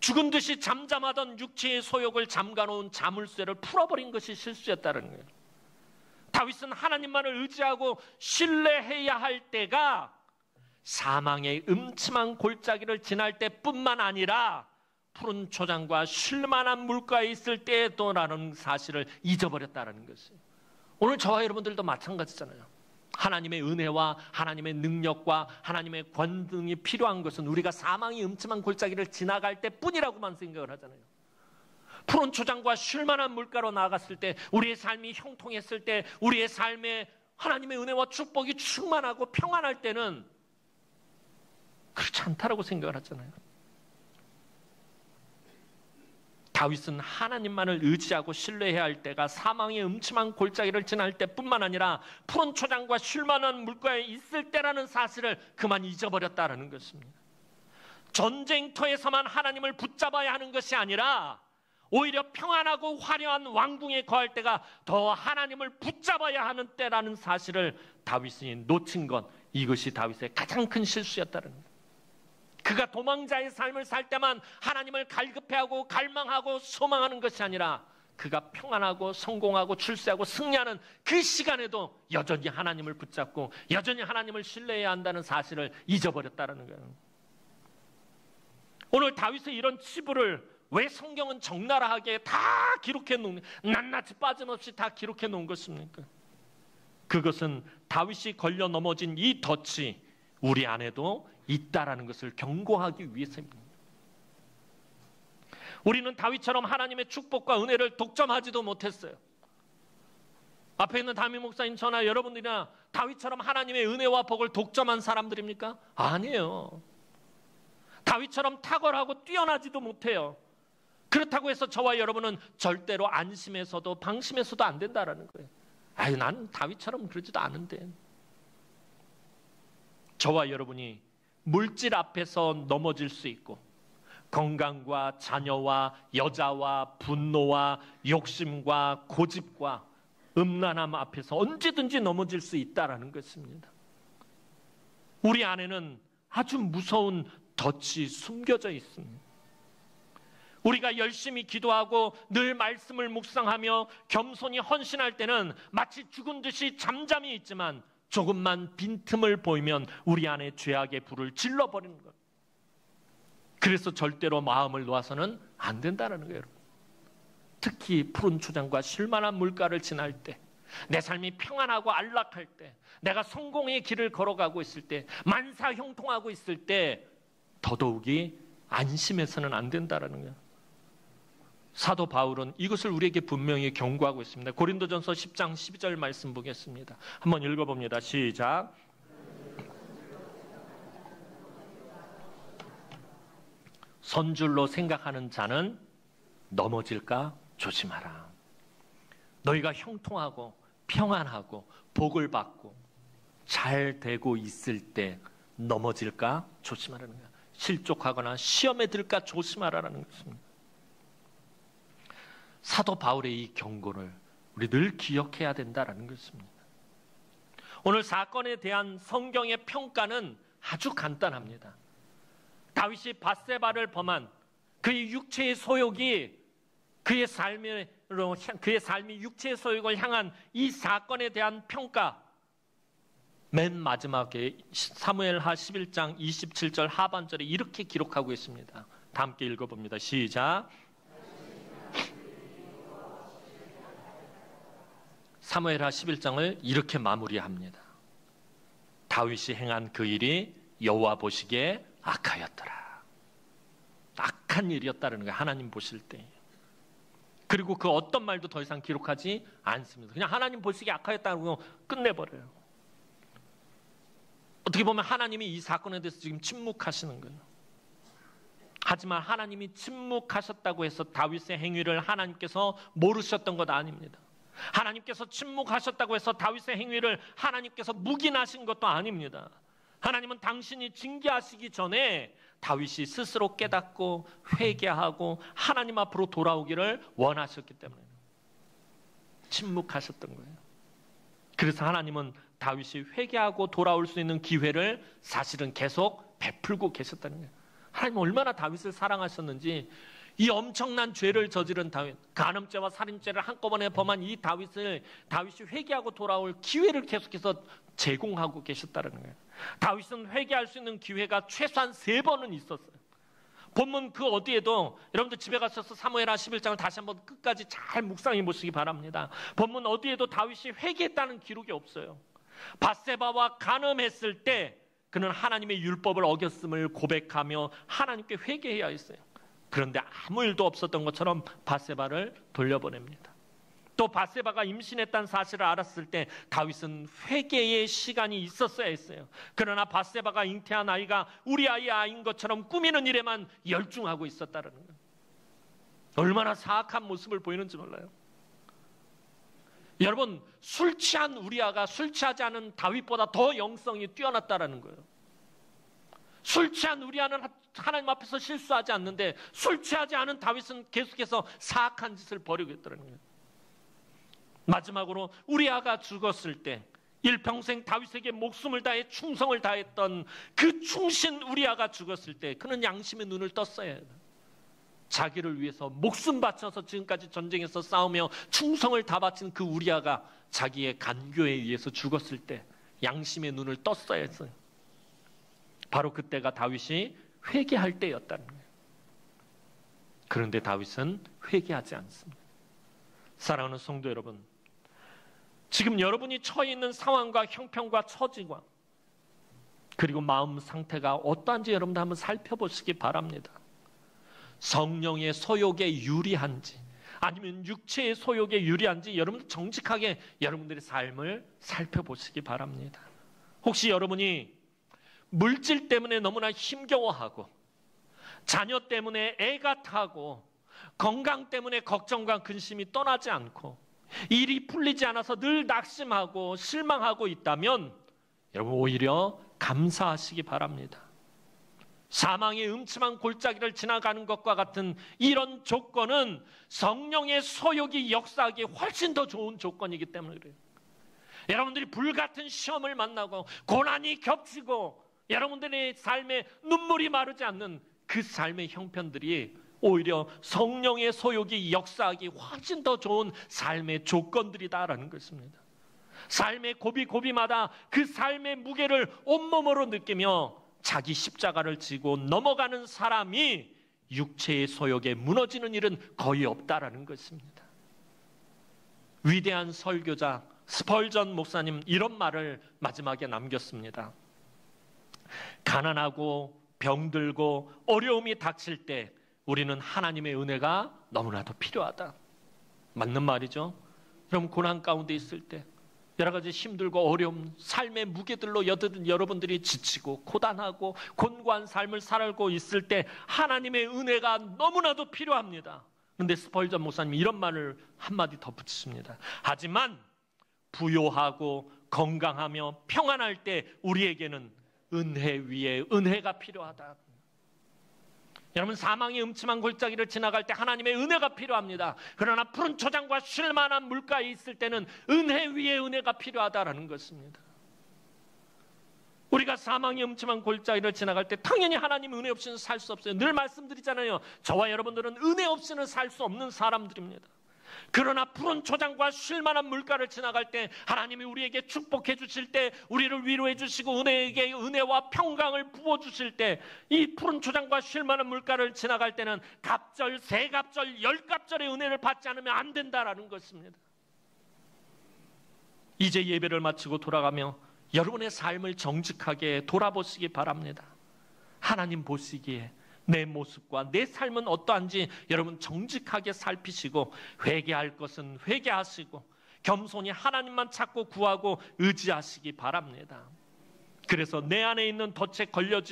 죽은 듯이 잠잠하던 육체의 소욕을 잠가놓은 자물쇠를 풀어버린 것이 실수였다는 거예요. 다윗은 하나님만을 의지하고 신뢰해야 할 때가 사망의 음침한 골짜기를 지날 때뿐만 아니라 푸른 초장과 쉴만한 물가에 있을 때에도라는 사실을 잊어버렸다는 것이에요. 오늘 저와 여러분들도 마찬가지잖아요. 하나님의 은혜와 하나님의 능력과 하나님의 권능이 필요한 것은 우리가 사망의 음침한 골짜기를 지나갈 때뿐이라고만 생각을 하잖아요. 푸른 초장과 쉴만한 물가로 나아갔을 때, 우리의 삶이 형통했을 때, 우리의 삶에 하나님의 은혜와 축복이 충만하고 평안할 때는 그렇지 않다라고 생각을 하잖아요. 다윗은 하나님만을 의지하고 신뢰해야 할 때가 사망의 음침한 골짜기를 지날 때뿐만 아니라 푸른 초장과 쉴만한 물가에 있을 때라는 사실을 그만 잊어버렸다는 것입니다. 전쟁터에서만 하나님을 붙잡아야 하는 것이 아니라 오히려 평안하고 화려한 왕궁에 거할 때가 더 하나님을 붙잡아야 하는 때라는 사실을 다윗이 놓친 것, 이것이 다윗의 가장 큰 실수였다는 것. 그가 도망자의 삶을 살 때만 하나님을 갈급해하고 갈망하고 소망하는 것이 아니라 그가 평안하고 성공하고 출세하고 승리하는 그 시간에도 여전히 하나님을 붙잡고 여전히 하나님을 신뢰해야 한다는 사실을 잊어버렸다는 거예요. 오늘 다윗의 이런 치부를 왜 성경은 적나라하게 다 기록해 놓은, 낱낱이 빠짐없이 다 기록해 놓은 것입니까? 그것은 다윗이 걸려 넘어진 이 덫이 우리 안에도 있다라는 것을 경고하기 위해서입니다. 우리는 다윗처럼 하나님의 축복과 은혜를 독점하지도 못했어요. 앞에 있는 담임 목사님 저나 여러분들이나 다윗처럼 하나님의 은혜와 복을 독점한 사람들입니까? 아니에요. 다윗처럼 탁월하고 뛰어나지도 못해요. 그렇다고 해서 저와 여러분은 절대로 안심해서도 방심해서도 안 된다라는 거예요. 아유, 난 다윗처럼 그러지도 않은데. 저와 여러분이 물질 앞에서 넘어질 수 있고 건강과 자녀와 여자와 분노와 욕심과 고집과 음란함 앞에서 언제든지 넘어질 수 있다라는 것입니다. 우리 안에는 아주 무서운 덫이 숨겨져 있습니다. 우리가 열심히 기도하고 늘 말씀을 묵상하며 겸손히 헌신할 때는 마치 죽은 듯이 잠잠히 있지만 조금만 빈틈을 보이면 우리 안에 죄악의 불을 질러버리는 것. 그래서 절대로 마음을 놓아서는 안 된다는 거예요. 특히 푸른 초장과 쉴만한 물가를 지날 때, 내 삶이 평안하고 안락할 때, 내가 성공의 길을 걸어가고 있을 때, 만사 형통하고 있을 때 더더욱이 안심해서는 안 된다는 거예요. 사도 바울은 이것을 우리에게 분명히 경고하고 있습니다. 고린도전서 10장 12절 말씀 보겠습니다. 한번 읽어봅니다. 시작. 선줄로 생각하는 자는 넘어질까 조심하라. 너희가 형통하고 평안하고 복을 받고 잘 되고 있을 때 넘어질까 조심하라는 거야. 실족하거나 시험에 들까 조심하라는 것입니다. 사도 바울의 이 경고를 우리 늘 기억해야 된다는 것입니다. 오늘 사건에 대한 성경의 평가는 아주 간단합니다. 다윗이 밧세바를 범한 그의 육체의 소욕이 그의 삶이 육체의 소욕을 향한 이 사건에 대한 평가, 맨 마지막에 사무엘하 11장 27절 하반절에 이렇게 기록하고 있습니다. 다 함께 읽어봅니다. 시작. 사무엘하 11장을 이렇게 마무리합니다. 다윗이 행한 그 일이 여호와 보시기에 악하였더라. 악한 일이었다는 거예요. 하나님 보실 때. 그리고 그 어떤 말도 더 이상 기록하지 않습니다. 그냥 하나님 보시기에 악하였다고 끝내버려요. 어떻게 보면 하나님이 이 사건에 대해서 지금 침묵하시는 거예요. 하지만 하나님이 침묵하셨다고 해서 다윗의 행위를 하나님께서 모르셨던 것 아닙니다. 하나님께서 침묵하셨다고 해서 다윗의 행위를 하나님께서 묵인하신 것도 아닙니다. 하나님은 당신이 징계하시기 전에 다윗이 스스로 깨닫고 회개하고 하나님 앞으로 돌아오기를 원하셨기 때문에 침묵하셨던 거예요. 그래서 하나님은 다윗이 회개하고 돌아올 수 있는 기회를 사실은 계속 베풀고 계셨다는 거예요. 하나님은 얼마나 다윗을 사랑하셨는지, 이 엄청난 죄를 저지른 다윗, 간음죄와 살인죄를 한꺼번에 범한 이 다윗이 회개하고 돌아올 기회를 계속해서 제공하고 계셨다는 거예요. 다윗은 회개할 수 있는 기회가 최소한 3번은 있었어요. 본문 그 어디에도, 여러분들 집에 가셔서 사무엘하 11장을 다시 한번 끝까지 잘 묵상해 보시기 바랍니다. 본문 어디에도 다윗이 회개했다는 기록이 없어요. 밧세바와 간음했을 때 그는 하나님의 율법을 어겼음을 고백하며 하나님께 회개해야 했어요. 그런데 아무 일도 없었던 것처럼 밧세바를 돌려보냅니다. 또 밧세바가 임신했다는 사실을 알았을 때 다윗은 회개의 시간이 있었어야 했어요. 그러나 밧세바가 잉태한 아이가 우리 아이의 아이인 것처럼 꾸미는 일에만 열중하고 있었다는 거예요. 얼마나 사악한 모습을 보이는지 몰라요. 여러분, 술 취한 우리아가 술 취하지 않은 다윗보다 더 영성이 뛰어났다라는 거예요. 술 취한 우리아는 하나님 앞에서 실수하지 않는데 술 취하지 않은 다윗은 계속해서 사악한 짓을 벌이고 있다는 거예요. 마지막으로 우리아가 죽었을 때 일평생 다윗에게 목숨을 다해 충성을 다했던 그 충신 우리아가 죽었을 때 그는 양심의 눈을 떴어야 해요. 자기를 위해서 목숨 바쳐서 지금까지 전쟁에서 싸우며 충성을 다 바친 그 우리아가 자기의 간교에 의해서 죽었을 때 양심의 눈을 떴어야 했어요. 바로 그때가 다윗이 회개할 때였다는 거예요. 그런데 다윗은 회개하지 않습니다. 사랑하는 성도 여러분, 지금 여러분이 처해 있는 상황과 형편과 처지와 그리고 마음 상태가 어떠한지 여러분들 한번 살펴보시기 바랍니다. 성령의 소욕에 유리한지 아니면 육체의 소욕에 유리한지 여러분들 정직하게 여러분들의 삶을 살펴보시기 바랍니다. 혹시 여러분이 물질 때문에 너무나 힘겨워하고 자녀 때문에 애가 타고 건강 때문에 걱정과 근심이 떠나지 않고 일이 풀리지 않아서 늘 낙심하고 실망하고 있다면 여러분 오히려 감사하시기 바랍니다. 사망의 음침한 골짜기를 지나가는 것과 같은 이런 조건은 성령의 소욕이 역사하기에 훨씬 더 좋은 조건이기 때문에 그래요. 여러분들이 불같은 시험을 만나고 고난이 겹치고 여러분들의 삶에 눈물이 마르지 않는 그 삶의 형편들이 오히려 성령의 소욕이 역사하기 훨씬 더 좋은 삶의 조건들이다라는 것입니다. 삶의 고비고비마다 그 삶의 무게를 온몸으로 느끼며 자기 십자가를 지고 넘어가는 사람이 육체의 소욕에 무너지는 일은 거의 없다라는 것입니다. 위대한 설교자 스펄전 목사님 이런 말을 마지막에 남겼습니다. 가난하고 병들고 어려움이 닥칠 때 우리는 하나님의 은혜가 너무나도 필요하다. 맞는 말이죠. 그럼 고난 가운데 있을 때 여러 가지 힘들고 어려움, 삶의 무게들로 여러분들이 지치고 고단하고 곤고한 삶을 살고 있을 때 하나님의 은혜가 너무나도 필요합니다. 그런데 스펄전 목사님이 이런 말을 한마디 덧붙이십니다. 하지만 부요하고 건강하며 평안할 때 우리에게는 은혜 위에 은혜가 필요하다. 여러분 사망의 음침한 골짜기를 지나갈 때 하나님의 은혜가 필요합니다. 그러나 푸른 초장과 쉴만한 물가에 있을 때는 은혜 위에 은혜가 필요하다라는 것입니다. 우리가 사망의 음침한 골짜기를 지나갈 때 당연히 하나님 은혜 없이는 살 수 없어요. 늘 말씀드리잖아요. 저와 여러분들은 은혜 없이는 살 수 없는 사람들입니다. 그러나 푸른 초장과 쉴만한 물가를 지나갈 때 하나님이 우리에게 축복해 주실 때 우리를 위로해 주시고 은혜에게 은혜와 평강을 부어주실 때 이 푸른 초장과 쉴만한 물가를 지나갈 때는 갑절, 세갑절, 열갑절의 은혜를 받지 않으면 안 된다라는 것입니다. 이제 예배를 마치고 돌아가며 여러분의 삶을 정직하게 돌아보시기 바랍니다. 하나님 보시기에 내 모습과 내 삶은 어떠한지 여러분 정직하게 살피시고 회개할 것은 회개하시고 겸손히 하나님만 찾고 구하고 의지하시기 바랍니다. 그래서 내 안에 있는 덫에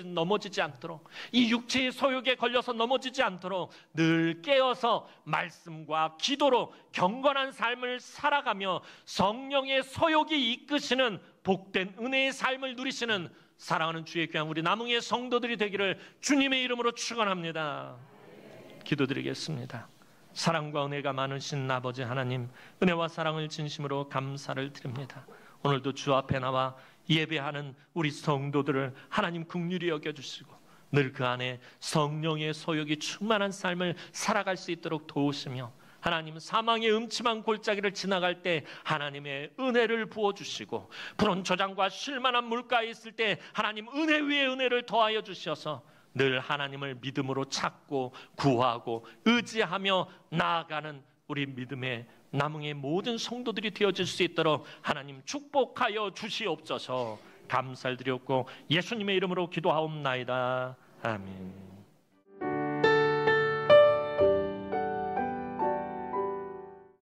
넘어지지 않도록 이 육체의 소욕에 걸려서 넘어지지 않도록 늘 깨어서 말씀과 기도로 경건한 삶을 살아가며 성령의 소욕이 이끄시는 복된 은혜의 삶을 누리시는 사랑하는 주의 귀한 우리 남흥의 성도들이 되기를 주님의 이름으로 축원합니다. 기도드리겠습니다. 사랑과 은혜가 많으신 아버지 하나님, 은혜와 사랑을 진심으로 감사를 드립니다. 오늘도 주 앞에 나와 예배하는 우리 성도들을 하나님 긍휼히 여겨주시고 늘 그 안에 성령의 소욕이 충만한 삶을 살아갈 수 있도록 도우시며 하나님 사망의 음침한 골짜기를 지나갈 때 하나님의 은혜를 부어주시고 푸른 초장과 쉴만한 물가에 있을 때 하나님 은혜 위에 은혜를 더하여 주셔서 늘 하나님을 믿음으로 찾고 구하고 의지하며 나아가는 우리 믿음의 남흥의 모든 성도들이 되어질 수 있도록 하나님 축복하여 주시옵소서. 감사를 드렸고 예수님의 이름으로 기도하옵나이다. 아멘.